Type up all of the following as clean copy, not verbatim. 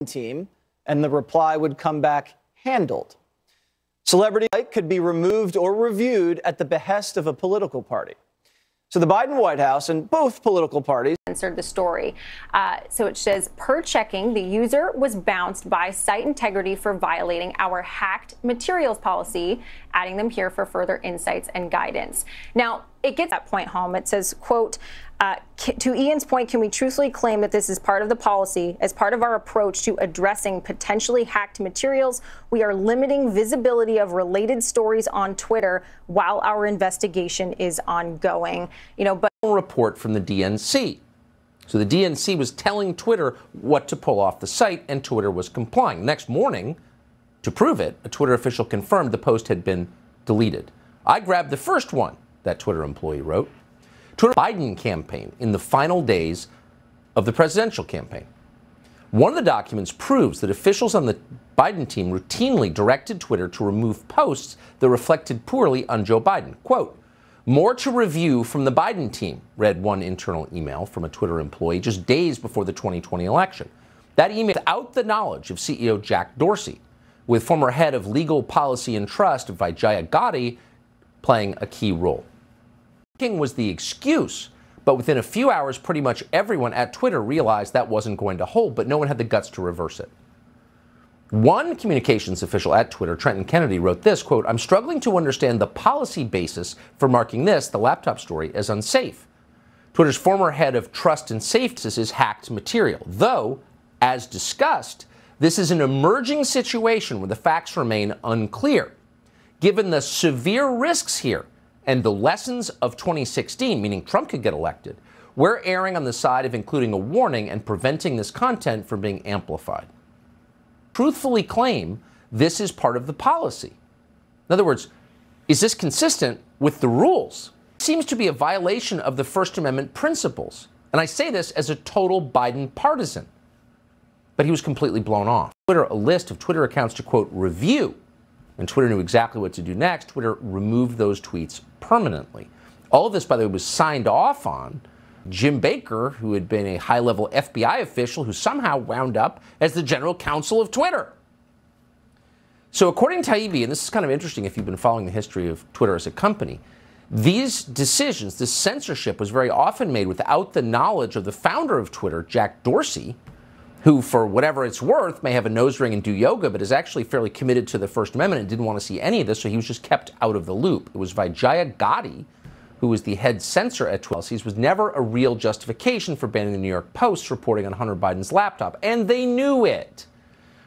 team, and the reply would come back handled. Celebrity could be removed or reviewed at the behest of a political party. So the Biden White House and both political parties answered the story. So it says, per checking, the user was bounced by site integrity for violating our hacked materials policy, adding them here for further insights and guidance. Now, it gets that point home. It says, quote, to Ian's point, can we truthfully claim that this is part of the policy? As part of our approach to addressing potentially hacked materials, we are limiting visibility of related stories on Twitter while our investigation is ongoing. But report from the DNC. So the DNC was telling Twitter what to pull off the site, and Twitter was complying. Next morning, to prove it, a Twitter official confirmed the post had been deleted. I grabbed the first one that Twitter employee wrote. Twitter Biden campaign in the final days of the presidential campaign. One of the documents proves that officials on the Biden team routinely directed Twitter to remove posts that reflected poorly on Joe Biden. Quote, more to review from the Biden team, read one internal email from a Twitter employee just days before the 2020 election. That email without the knowledge of CEO Jack Dorsey, with former head of legal policy and trust Vijaya Gadde playing a key role. Was the excuse, but within a few hours, pretty much everyone at Twitter realized that wasn't going to hold, but no one had the guts to reverse it. One communications official at Twitter, Trenton Kennedy, wrote this, quote, I'm struggling to understand the policy basis for marking this, the laptop story, as unsafe. Twitter's former head of trust and safety is hacked material, though, as discussed, this is an emerging situation where the facts remain unclear. Given the severe risks here, and the lessons of 2016, meaning Trump could get elected, we're erring on the side of including a warning and preventing this content from being amplified. Truthfully claim this is part of the policy. In other words, is this consistent with the rules? It seems to be a violation of the First Amendment principles. And I say this as a total Biden partisan. But he was completely blown off. Twitter, a list of Twitter accounts to, quote, review. And Twitter knew exactly what to do next. Twitter removed those tweets permanently. All of this, by the way, was signed off on Jim Baker, who had been a high-level FBI official who somehow wound up as the general counsel of Twitter. So according to Taibbi, and this is kind of interesting if you've been following the history of Twitter as a company, these decisions, this censorship was very often made without the knowledge of the founder of Twitter, Jack Dorsey, who, for whatever it's worth, may have a nose ring and do yoga, but is actually fairly committed to the First Amendment and didn't want to see any of this, so he was just kept out of the loop. It was Vijaya Gadde, who was the head censor at Twitter. Was never a real justification for banning the New York Post's reporting on Hunter Biden's laptop, and they knew it.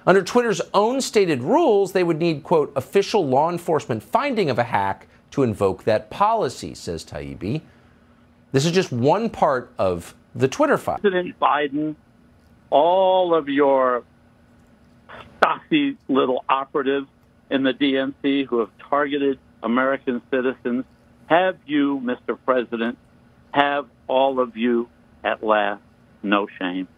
Under Twitter's own stated rules, they would need, quote, official law enforcement finding of a hack to invoke that policy, says Taibbi. This is just one part of the Twitter file. President Biden, all of your Stasi little operatives in the DNC who have targeted American citizens, have you, Mr. President, have all of you at last no shame?